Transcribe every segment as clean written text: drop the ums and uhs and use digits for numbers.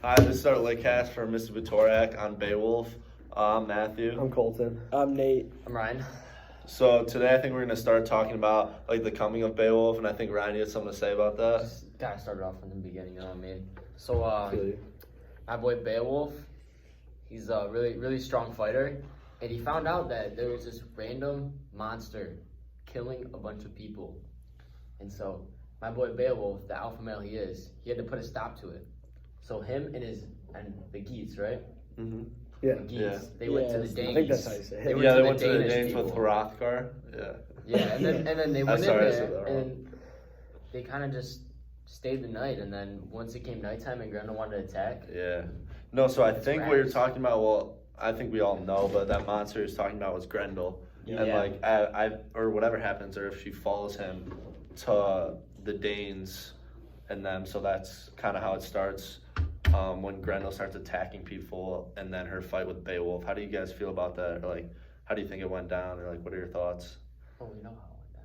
Hi, this is our Litcast for Mr. Butorac on Beowulf. I'm Matthew. I'm Colton. I'm Nate. I'm Ryan. So today I think we're going to start talking about like the coming of Beowulf, and I think Ryan, you had something to say about that. Just gotta start it off from the beginning, you know what I mean? So, my boy Beowulf, he's a really strong fighter, and he found out that there was this random monster killing a bunch of people. And so, my boy Beowulf, the alpha male he is, he had to put a stop to it. So him and the geese, right? Mm-hmm. Yeah. The geese, Yeah. they went to the Danes. I think that's how you say it. They went Yeah, to they the went to the Danish Danes with people. Hrothgar. Yeah. Yeah, and then they went in sorry I said there that wrong. and they kind of just stayed the night, and then once it came nighttime and Grendel wanted to attack. Yeah. No, so I think what you're rats. talking about, well, I think we all know, but that monster he's talking about was Grendel. Yeah. And like, I or whatever happens, or if she follows him to the Danes and them, so that's kind of how it starts. When Grendel starts attacking people, and then her fight with Beowulf. How do you guys feel about that? Or like, how do you think it went down? Or like, what are your thoughts? Oh, we know how it went down.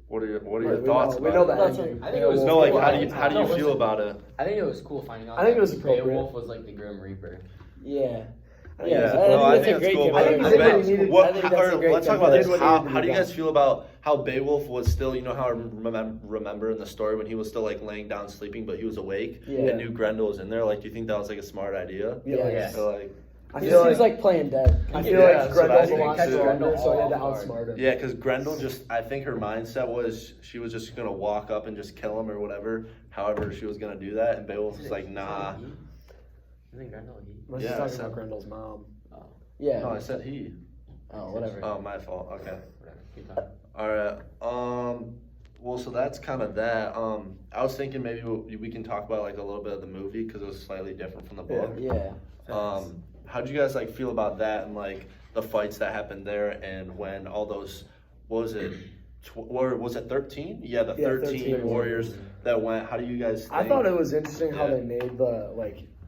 What are your thoughts We about know it? the ending. I think it was No, like, cool. how do you No, feel listen. about it? I think it was cool finding out. I think that it was appropriate. Beowulf was like the Grim Reaper. Yeah. Yeah, I no, I think think that's a it's great cool. comparison. But I think what he needed- what, I think that's a great let's talk about this. comparison. How do you guys feel about how Beowulf was still? You know how I remember in the story when he was still like laying down sleeping, but he was awake Yeah. and knew Grendel was in there. Like, do you think that was like a smart idea? Yeah. So, like, I He feel was like, like playing dead. I Yeah, feel that's like what I Grendel's think a lot too. stronger, so he had to All outsmart him. yeah, because Grendel I think her mindset was she was just gonna walk up and just kill him or whatever. However, she was gonna do that, and Beowulf was like, nah. I think Grendel he. We're Yeah, just I talking said- about Grendel's mom. Yeah. No, I said he. Oh, whatever. Oh, my fault. Okay. Whatever. Keep talking. All right. Well, so that's kind of that. I was thinking maybe we can talk about like a little bit of the movie because it was slightly different from the book. Yeah. How'd you guys like feel about that and like the fights that happened there and when all those, what was it? Or was it 13? Yeah, the 13 13 warriors that went. How do you guys think? I thought it was interesting how Yeah. they made the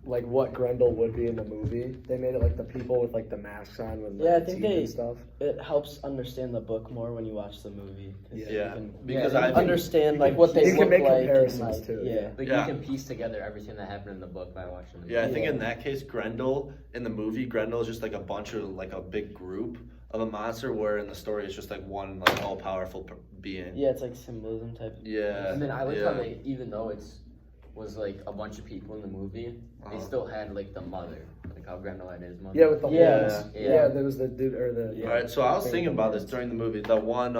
like what Grendel would be in the movie. They made it like the people with like the masks on with like, Yeah, I the think teeth they- and stuff. It helps understand the book more when you watch the movie. 'Cause Yeah. you Yeah, can because Yeah, I think, understand you like can- what they you can look make like. and, comparisons like, too, Yeah. Like Yeah. you can piece together everything that happened in the book by watching the movie. yeah, I think Yeah. in that case, Grendel in the movie, Grendel is just like a bunch of like a big group of a monster, where in the story it's just like one like all powerful being. Yeah, it's like symbolism type. Yeah. And then I like yeah. how they, even though was like a bunch of people in the movie, they still had like the mother, like how Grendel had his mother. Yeah, with the Yeah. horns. Yeah. Yeah, there was the dude or the. Yeah. All right, so I was thinking about this during the movie. The one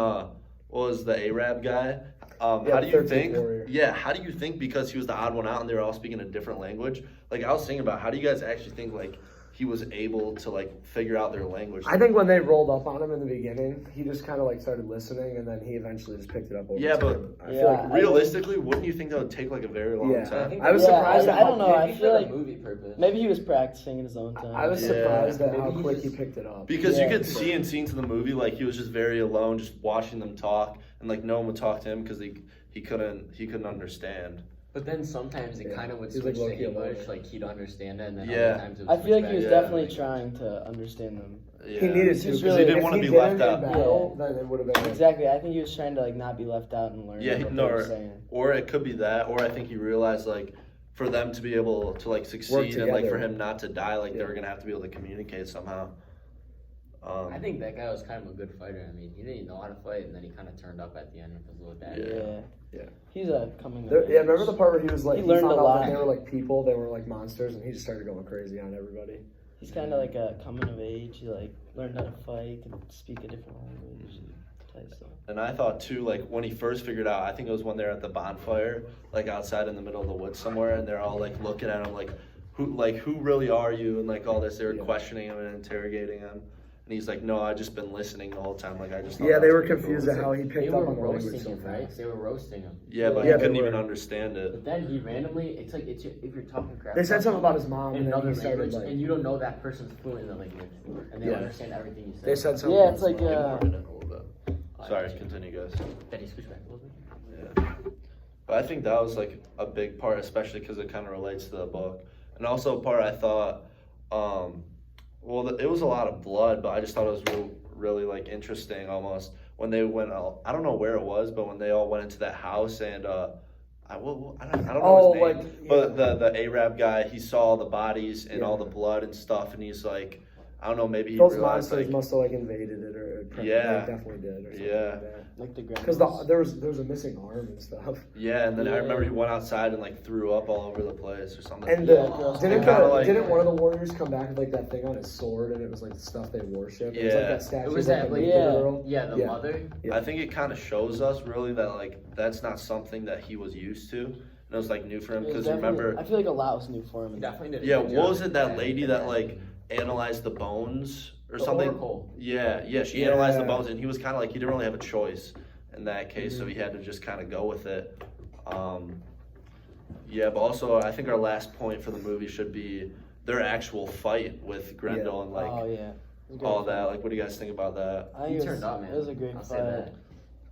was the Arab guy. Yeah, How do you 13th think? warrior. Yeah, how do you think because he was the odd one out and they were all speaking a different language? Like I was thinking about how do you guys actually think like he was able to like figure out their language? I think when they rolled up on him in the beginning, he just kind of like started listening, and then he eventually just picked it up over Yeah, but- time. I Yeah, feel like Realistically, wouldn't you think that would take like a very long Yeah. time? I was Yeah, surprised at I how don't know. I Maybe feel for like the movie purpose. maybe he was practicing in his own time. I was Yeah. surprised at how Maybe he quick just- he picked it up. Because Yeah. you could see in scenes in the movie, like he was just very alone, just watching them talk, and like no one would talk to him because he couldn't understand. But then sometimes it Yeah. kind of would He's like switch to low-key alone. English, like he'd understand it, and then Yeah. other times it would I feel switch like he was back Yeah. definitely to trying to understand them. Yeah. He needed He's to just because really- He didn't if wanna he be didn't left in out. battle, then it would have been Exactly. I think he was trying to like not be left out and learn Yeah, what no, they were saying. or it could be that, or I think he realized like for them to be able to like succeed and like for together. him not to die, like they Yeah. were gonna have to be able to communicate somehow. I think that guy was kind of a good fighter. I mean, he didn't know how to fight, and then he kind of turned up at the end with his little dad. Yeah. Yeah. He's a coming. There, of yeah, age. remember the part where he was like, He he learned found a out lot. that they were like people, they were like monsters, and he just started going crazy on everybody. He's kind of like a coming of age. He like learned how to fight and speak a different language. Type stuff. And I thought too, like when he first figured out, I think it was when they're at the bonfire, like outside in the middle of the woods somewhere, and they're all like looking at him like who really are you, and like all this. They were Yeah. questioning him and interrogating him, and he's like, no, I just been listening the whole time. Like I just thought Yeah, that they was were pretty confused cool. at how he They picked were up on the language roasting so him, right? fast. They were roasting him. Yeah, but Yeah, he they couldn't even were. understand it. But then he randomly, it's like if you're talking crap. They said something about his mom, in and then another he started language, like. and you don't know that person's fluent in the language, and they Yeah. don't understand everything you say. They said something. Yeah, it's like Get more uh, in it a little bit. Sorry, continue, guys. Daddy, switch back a little bit. Yeah. But I think that was like a big part, especially because it kind of relates to the book. And also a part I thought, it was a lot of blood, but I just thought it was really like interesting almost when they went out. I don't know where it was, but when they all went into that house and I don't know Oh, his name, like, but yeah. the Arab guy, he saw all the bodies and Yeah. all the blood and stuff, and he's like, I don't know, maybe he Those realized monsters like, must have like invaded it, or Yeah. they definitely did, or something Yeah. like that. Like the ground. Because there was a missing arm and stuff. yeah, and then I Yeah. remember he went outside and like threw up all over the place or something. And Yeah, girls- didn't one of the warriors come back with like that thing on his sword, and it was like the stuff they worship? It was like Yeah. that statue. It was of, that, like, like, the yeah. girl. Yeah, the Yeah. mother. Yeah. I think it kind of shows us really that like that's not something that he was used to, and it was like new for him It was because definitely- remember, I feel like a lot was new for him. He definitely did. a yeah, good what job was it that at lady that like analyzed the bones or something? Oracle. Yeah, she Yeah. analyzed the bones, and he was kind of like he didn't really have a choice in that case, so Mhm. he had to just kind of go with it. Yeah, but also I think our last point for the movie should be their actual fight with Grendel and like Oh yeah. It was a great all fight. that. Like, what do you guys think about that? I think He it was, turned up, man. It was a great I'll say fight. that.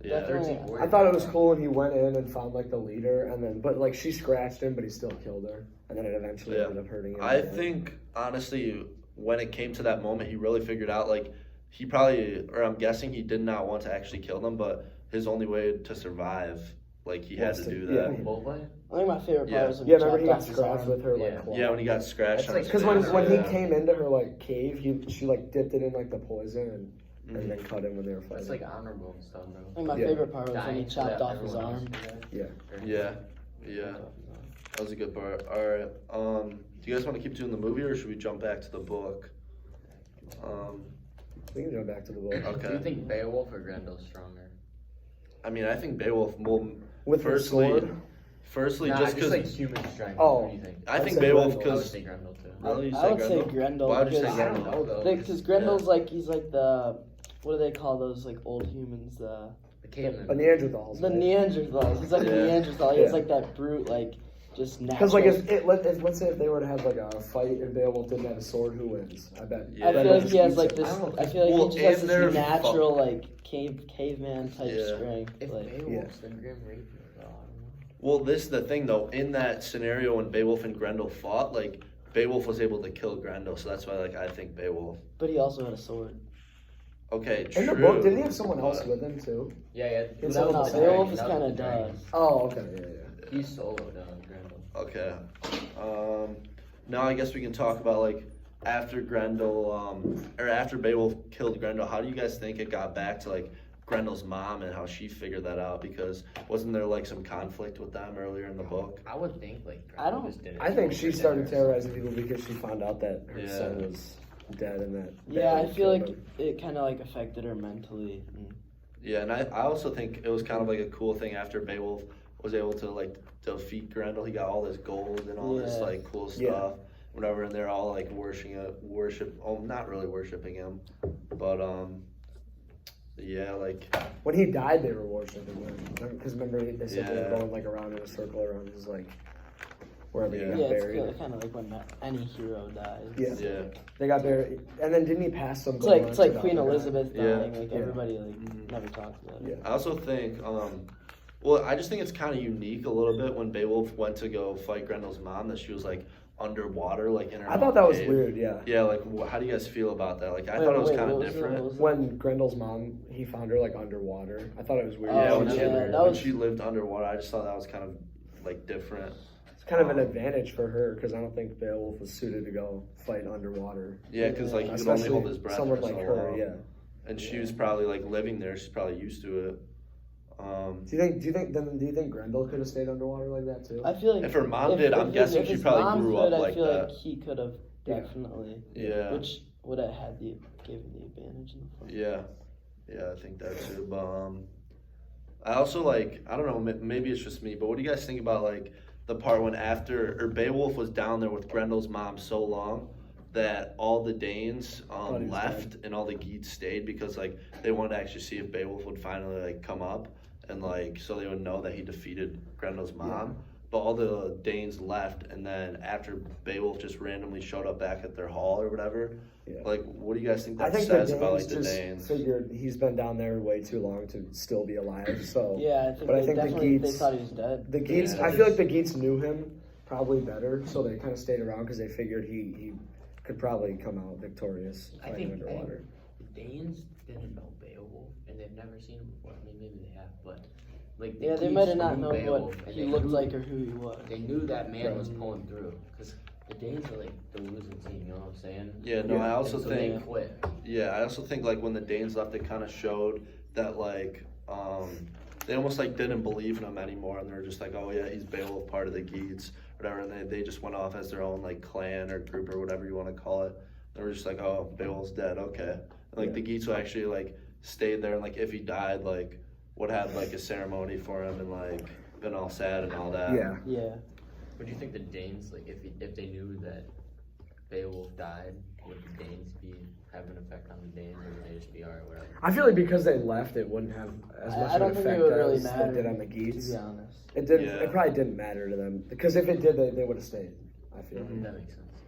Yeah, Definitely. 13 I thought it was cool when he went in and found like the leader, and then but like she scratched him, but he still killed her, and then it eventually Yeah. ended up hurting him. I think honestly, when it came to that moment, he really figured out like he probably, or I'm guessing he did not want to actually kill them, but his only way to survive, like he had Was to to- do yeah. that. Bullfight? I think my favorite Yeah. part was when Yeah, he remember he chopped got off his scratched arm. with her like Yeah. claw. Yeah, when he got scratched That's on like- his Because face. when Yeah. he came into her like cave, she like dipped it in like the poison and Mhm. then cut him when they were fighting. That's like honorable and stuff, I bro. think my Yeah. favorite part was when he Dying so chopped that off his everyone arm. else can die. Yeah. Yeah, yeah, that was a good part. All right, do you guys want to keep doing the movie or should we jump back to the book? We can go back to the book. Okay. Do you think Beowulf or Grendel's stronger? I mean, I think Beowulf will. With her Firstly, sword. Nah, just because like human strength. Oh. What do you think? I I'd think say Beowulf Grendel. I would because say Grendel too. Really? I would say Grendel. Why would you say because- Grendel? I don't know though. Because Grendel's like he's like the what do they call those like old humans? The A caveman. Neanderthals. The right? Neanderthals. He's like Yeah. a Neanderthal. He has Yeah. like that brute like just natural. Because like if let's say if they were to have like a fight and Beowulf didn't have a sword, who wins? I bet. Yeah. I feel like he has like eats this. I don't know. I feel like Well, he just and has they're this natural like caveman type Yeah. strength. If Like Beowulf's then Grim Reaper, though, I don't know. well, this is the thing though. In that scenario when Beowulf and Grendel fought, like Beowulf was able to kill Grendel, so that's why like I think Beowulf. but he also had a sword. Okay, true. In the book, didn't he have someone else but- with him too? Yeah, yeah. It's that was not- the Beowulf dragon, is that kind was of the dragon. does. Oh, okay, yeah. He soloed Grendel. Okay. Now I guess we can talk about like after Grendel, or after Beowulf killed Grendel. How do you guys think it got back to like Grendel's mom and how she figured that out? Because wasn't there like some conflict with them earlier in the book? I would think like I Grendel don't- just did it. I think she over started there. terrorizing people because she found out that her Yeah. son was dead and that. Yeah, I Beowulf feel killed like him. it kind of like affected her mentally. Yeah, and I also think it was kind of like a cool thing after Beowulf was able to like defeat Grendel. He got all this gold and all this Yeah. like cool Yeah. stuff, whatever, and they're all like not really worshiping him, but yeah, like When he died, they were worshiping him. Because remember, they said they Yeah. were going like around in a circle around his like wherever Yeah. he got Yeah, it's buried. kind of like when any hero dies. Yeah. yeah, They got buried, and then didn't he pass some? It's like gold on to Queen the other guy? Elizabeth Yeah. dying. Like Yeah. everybody like Mhm. never talks about it. Yeah. I also think, well, I just think it's kind of unique a little bit when Beowulf went to go fight Grendel's mom that she was like underwater, like in her. I thought that was cave. weird. Yeah. Yeah, like how do you guys feel about that? Like I Wait, thought it was wait, kind of what was it? different. What was it? When Grendel's mom, he found her like underwater. I thought it was weird. Oh, Yeah, when, That she, was yeah, weird. that when was- she lived underwater, I just thought that was kind of like different. It's kind of an advantage for her because I don't think Beowulf was suited to go fight underwater. Yeah, because like he could only Especially hold his breath someone for so like her. long. Yeah. And she was probably like living there. She's probably used to it. Do you think Grendel could have stayed underwater like that too? I feel like If her mom did, I'm guessing if she his probably mom grew could, up I like feel that. like he could have Yeah. definitely. Yeah. Which would have had the given the advantage in the fight. Yeah, I think that too. But I also like I don't know, maybe it's just me, but what do you guys think about like the part when Beowulf was down there with Grendel's mom so long that all the Danes Thought he was left and all the Geats stayed because like they wanted to actually see if Beowulf would finally like come up and like so they would know that he defeated Grendel's mom. Yeah. But all the Danes left, and then after Beowulf just randomly showed up back at their hall or whatever, Yeah. like what do you guys think I that think the says about like Danes the just Danes? figured he's been down there way too long to still be alive. So Yeah, I think But I they think the definitely they Geats- thought he was dead. the Geats, Yeah. I feel like the Geats knew him probably better, so they kind of stayed around because they figured he could probably come out victorious I fighting think underwater. the Danes didn't know Beowulf, and they've never seen him before. I mean, maybe they have, but like the Yeah, they Geats might have not knew known Beowulf, what and he they looked knew- like or who he was. They knew that man Right. was pulling through because the Danes are like the losing team. You know what I'm saying? Yeah, no, Yeah. I also And so think they quit. Yeah, I also think like when the Danes left, it kind of showed that like they almost like didn't believe in him anymore, and they're just like, oh yeah, he's Beowulf, part of the Geats, whatever, and they just went off as their own like clan or group or whatever you want to call it. They were just like, oh, Beowulf's dead, okay. And like Yeah. the Geats actually like stayed there, and like if he died, like would have like a ceremony for him and like been all sad and all that. Yeah. Yeah. What do you think the Danes like if they knew that Beowulf died, would the Danes have an effect on the Danes, or would they just be alright, whatever? I feel like because they left, it wouldn't have as much I of don't an think effect it would really as matter, it did on the to Geats. be honest. It didn't. Yeah. It probably didn't matter to them because if it did, they would have stayed. I feel. Mhm. That makes sense.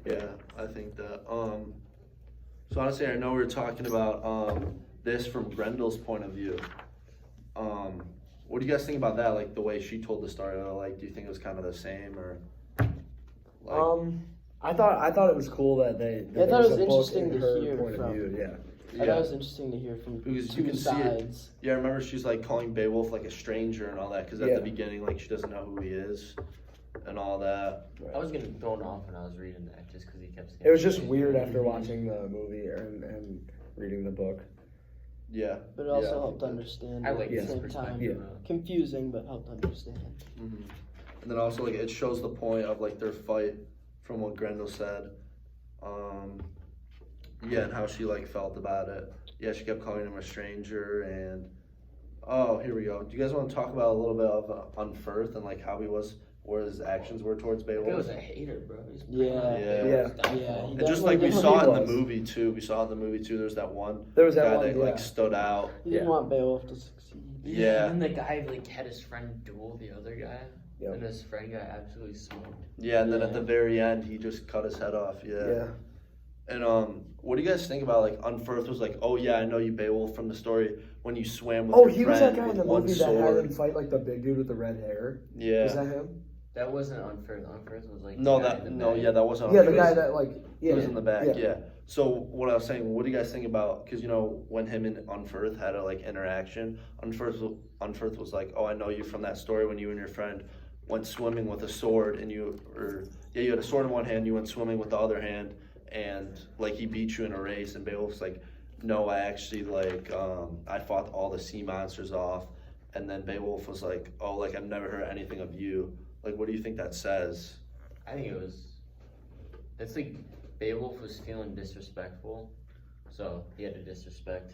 Yeah, I think that. So honestly, I know we were talking about this from Grendel's point of view. What do you guys think about that? Like the way she told the story. Like, do you think it was kind of the same or? Like, I thought it was cool that they. Yeah, I thought there it was a book interesting in to her hear point from- of view. Yeah. I thought yeah. it was interesting to hear from Because you two can see it. sides. Yeah, I remember she's like calling Beowulf like a stranger and all that because at Yeah. the beginning like she doesn't know who he is and all that. I was getting thrown off when I was reading that just because he kept saying. It was just weird after watching the movie and reading the book. Yeah. But it also yeah, helped understand I at like the Yeah. his same perspective. time. Yeah. Confusing, but helped understand. hmm And then also like it shows the point of like their fight from what Grendel said. Yeah, and how she like felt about it. Yeah, she kept calling him a stranger and oh, here we go. Do you guys want to talk about a little bit of Unferth and like how he was, where his actions were towards He was Beowulf? a hater, bro. He's Yeah. Yeah. Yeah, he And just like we Definitely saw in the was. movie too. We saw in the movie too. There's that one There was that guy one. that Yeah. like stood out. He didn't Yeah. want Beowulf to succeed. Yeah. And then the guy like had his friend duel the other guy, Yep. and his friend got absolutely smoked. Yeah, and then at Yeah. the very end, he just cut his head off. Yeah. Yeah. And what do you guys think about like Unferth was like, oh yeah, I know you Beowulf from the story when you swam with Oh, your he was friend that guy in with the one movie that had sword. him fight like the big dude with the red hair. Yeah. Was that him? That wasn't Unferth. Unferth was like No, the guy in that the no, back. yeah, that wasn't. Yeah, the Unferth. guy that like yeah. It was in the back. Yeah. Yeah. So what I was saying, what do you guys think about? Because you know when him and Unferth had a like interaction, Unferth was like, oh, I know you from that story when you and your friend went swimming with a sword and you had a sword in one hand, you went swimming with the other hand, and like he beat you in a race, and Beowulf's like, no, I actually like I fought all the sea monsters off, and then Beowulf was like, oh, like I've never heard anything of you. Like, what do you think that says? I think it was. It's like Beowulf was feeling disrespectful, so he had to disrespect.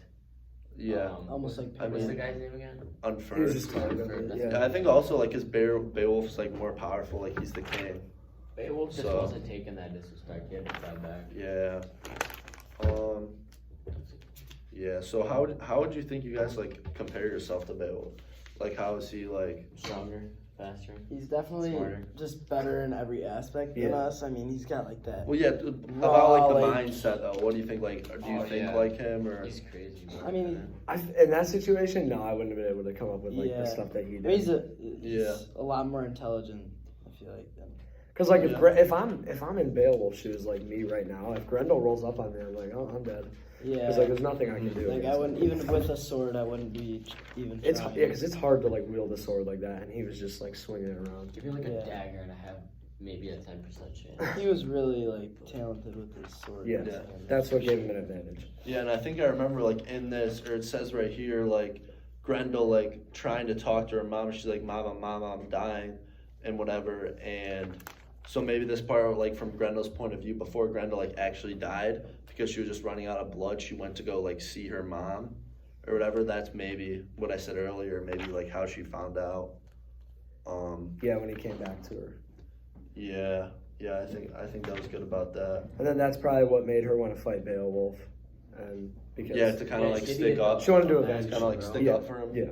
Yeah, Almost like What's the Penguin. guy's name again? He was Unferth. just talking about it. Yeah, Yeah. I think also like his Beowulf's like more powerful, like he's the king. Beowulf just So- wasn't taking that disrespect. He had to fight back. Yeah. Yeah. So how would you think you guys like compare yourself to Beowulf? Like how is he like? Stronger, faster. He's definitely Smarter. just better in every aspect than Yeah. us. I mean, he's got like that. Well, yeah. About like the mindset though. What do you think? Like, do you Oh, think yeah. like him or? He's crazy. Bro. I mean, In that situation, no, I wouldn't have been able to come up with like Yeah. the stuff that he I did. mean, he's Yeah. a lot more intelligent. I feel like than. Because like Yeah. if I'm in Beowulf's shoes like me right now, if Grendel rolls up on me, I'm like, oh, I'm dead. Yeah. Because like there's nothing I can do. Like against I him. wouldn't even with a sword. I wouldn't be even. It's trying. yeah, because it's hard to like wield a sword like that, and he was just like swinging it around. Give me like a Yeah. dagger and I have maybe a 10% chance. He was really like talented with his sword. Yeah. Yeah. That's what gave him an advantage. Yeah, and I think I remember like in this, or it says right here, like Grendel like trying to talk to her mom. She's like, "Mama, I'm dying," and whatever. And so maybe this part, like from Grendel's point of view, before Grendel like actually died, because she was just running out of blood, she went to go like see her mom, or whatever. That's maybe what I said earlier. Maybe like how she found out. Yeah, when he came back to her, Yeah, I think that was good about that. and then that's probably what made her want to fight Beowulf, and because Yeah, to kind of like she stick did. up. she wanted to Kind avenge. of like stick Yeah. up for him. Yeah,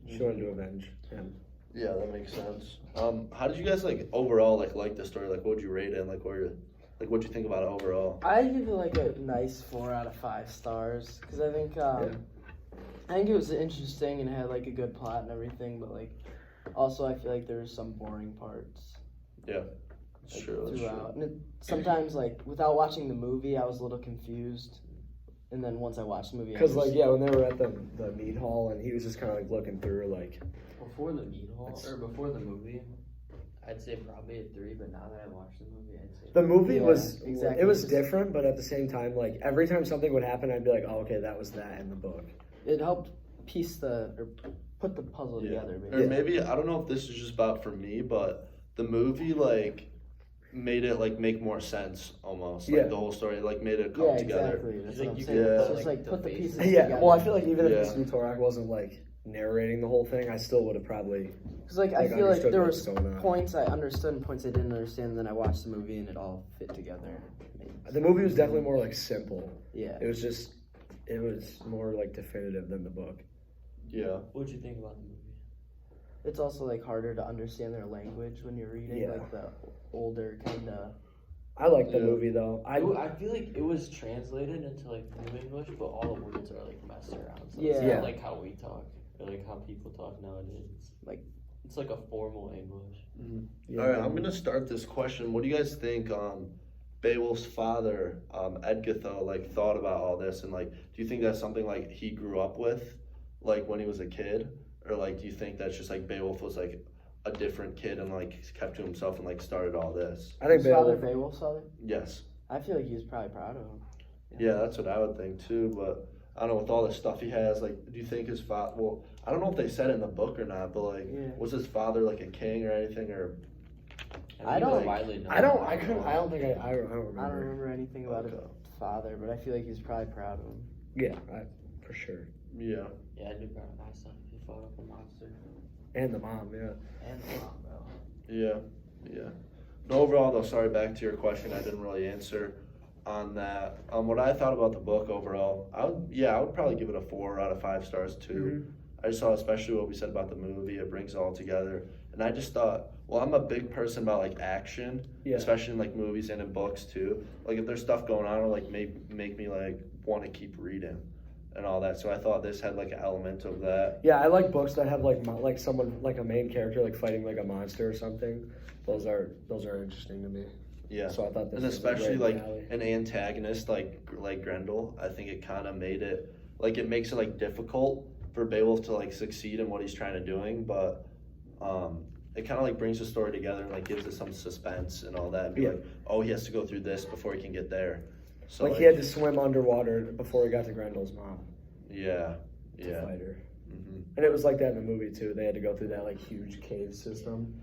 she wanted to avenge him. Yeah, that makes sense. How did you guys like overall like the story? Like, what would you rate it? And, like, what'd you think about it overall? I give it like a nice 4 out of 5 stars because I think I think it was interesting and had like a good plot and everything, but like also I feel like there were some boring parts. Yeah, that's like, true. That's throughout. true. And sometimes like without watching the movie, I was a little confused, and then once I watched the movie, I Because like just- yeah, when they were at the meat hall, and he was just kind of like looking through like Before the meat hall, It's- or before the movie, I'd say probably a 3, but now that I watched the movie, I'd say The movie Yeah, was exactly. it was different, but at the same time, like every time something would happen, I'd be like, oh, okay, that was that in the book. It helped put the puzzle Yeah. together. Or maybe I don't know if this is just about for me, but the movie like made it like make more sense almost. Like Yeah. the whole story like made it come Yeah, together. exactly. That's You what I'm think you saying. could It's put, just like, like the put the faces pieces Yeah, together. well, I feel like even if Yeah. this Butorac wasn't like narrating the whole thing, I still would have probably Because like I like, feel like understood there what was was going on. points I understood and points I didn't understand. And then I watched the movie and it all fit together. The movie was definitely more like simple. Yeah. It was more like definitive than the book. Yeah. What'd you think about the movie? It's also like harder to understand their language when you're reading Yeah. like the older kind of. I like the Yeah. movie though. I feel like it was translated into like New English, but all the words are like messed around. So it's Yeah. not like how we talk or like how people talk nowadays. Like- it's like a formal English. Yeah. All right, I'm gonna start this question. What do you guys think Beowulf's father, Edgitho, like thought about all this, and like, do you think that's something like he grew up with, like when he was a kid, or like do you think that's just like Beowulf was like a different kid and like kept to himself and like started all this? I think His father, Beowulf. Beowulf's father. Yes. I feel like he was probably proud of him. Yeah, that's what I would think too. But I don't know, with all the stuff he has, like, do you think his father? Well, I don't know if they said it in the book or not, but like, Yeah. was his father like a king or anything, or? I think don't- it's widely known. I don't think I don't remember. I don't remember anything about Okay. his father, but I feel like he's probably proud of him. Yeah, for sure. Yeah. Yeah, I do probably nice stuff. He fought up a monster. And the mom, yeah. And the mom, bro. Yeah, yeah. But overall, though, sorry, back to your question, I didn't really answer on that. What I thought about the book overall, I would probably give it a 4 out of 5 stars too. I just saw, especially what we said about the movie, it brings it all together. And I just thought, well, I'm a big person about like action, Yeah. especially in like movies and in books too. Like if there's stuff going on, it'll like make me like want to keep reading and all that. So I thought this had like an element of that. Yeah, I like books that have like someone like a main character like fighting like a monster or something. Those are interesting to me. Yeah. So I thought this And was especially right like in the alley. an antagonist like Grendel, I think it kind of made it like it makes it like difficult for Beowulf to like succeed in what he's trying to doing, but it kind of like brings the story together and like gives it some suspense and all that. And be Yeah. like, oh, he has to go through this before he can get there. So Like he had to swim underwater before he got to Grendel's mom yeah, to yeah. fight her. Hmm. And it was like that in the movie too. They had to go through that like huge cave system.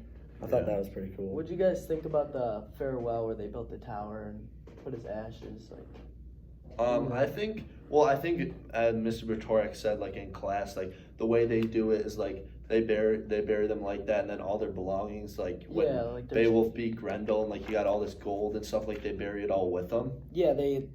I thought Yeah. that was pretty cool. What'd you guys think about the farewell where they built the tower and put his ashes like? I think Mr. Butorac said like in class, like the way they do it is like they bury them like that, and then all their belongings, like when Yeah, like there's- Beowulf beat Grendel and like he got all this gold and stuff, like they bury it all with them. Yeah, they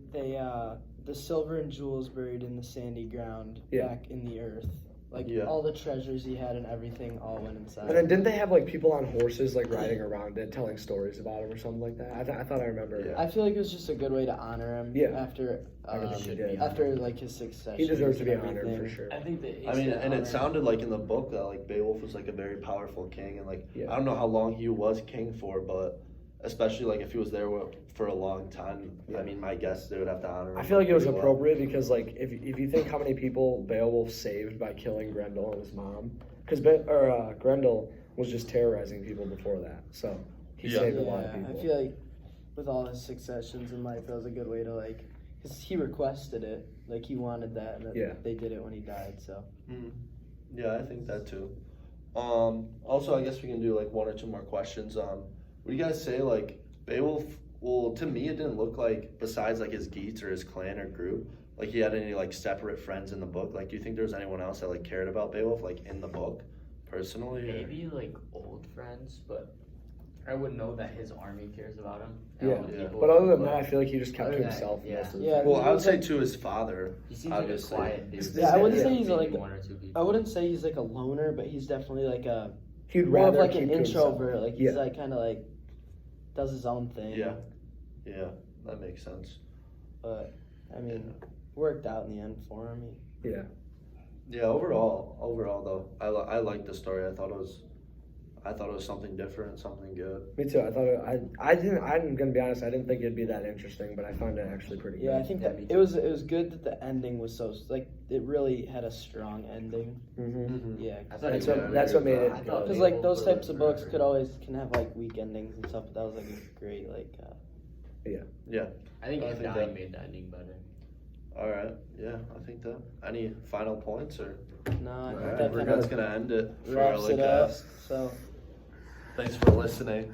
the silver and jewels buried in the sandy ground Yeah. back in the earth. Like Yeah. all the treasures he had and everything all went inside. And then didn't they have like people on horses like riding around it, telling stories about him or something like that? I thought I remember. Yeah. I feel like it was just a good way to honor him. Yeah. After Everything he did. after like his success. He deserves to be honored for sure. I think that I mean, and it sounded like in the book that like Beowulf was like a very powerful king, and like Yeah. I don't know how long he was king for, but especially like if he was there for a long time, Yeah. I mean, my guess they would have to honor him. I feel like it was pretty well. appropriate because like if you think how many people Beowulf saved by killing Grendel and his mom, because Grendel was just terrorizing people before that, so he Yeah. saved a lot of Yeah, people. I feel like with all his successions in life, that was a good way to like, cause he requested it, like he wanted that, and Yeah. they did it when he died. So Yeah, I think that too. Also, I guess we can do like 1 or 2 more questions. What do you guys say? Like Beowulf? Well, to me, it didn't look like besides like his Geats or his clan or group, like he had any like separate friends in the book. Like, do you think there was anyone else that like cared about Beowulf like in the book, personally? or- Maybe like old friends, but I wouldn't know that his army cares about him. Yeah. All the Yeah. people- But other than that, I feel like he just kept Other to than that, himself yeah. most of the Yeah. time. Well, I would He's say like- to his father. he seems obviously. like a quiet dude. Yeah, I wouldn't say he's Maybe like- one or two people. I wouldn't say he's like a loner, but he's definitely like a He'd more of rather like keep an to himself. introvert. Like he's Yeah. like kind of like does his own thing. Yeah, yeah, that makes sense. But I mean, worked out in the end for him. Yeah. Yeah, overall though, I liked the story. I thought it was I thought it was something different, something good. Me too. I thought I'm gonna be honest. I didn't think it'd be that interesting, but I found it actually pretty good. Yeah, I think that it was good that the ending was so like it really had a strong ending. Mm-hmm. Yeah, I thought That's what made it. I thought because Beowulf like those was types of books forever. can have like weak endings and stuff. But that was like a great like. Yeah. I think I him think dying that- made the ending better. All right. Yeah, I think that. Any final points or? No, I All think right, that we're kind just of gonna end it for our wraps it up. Litcast. So. Thanks for listening.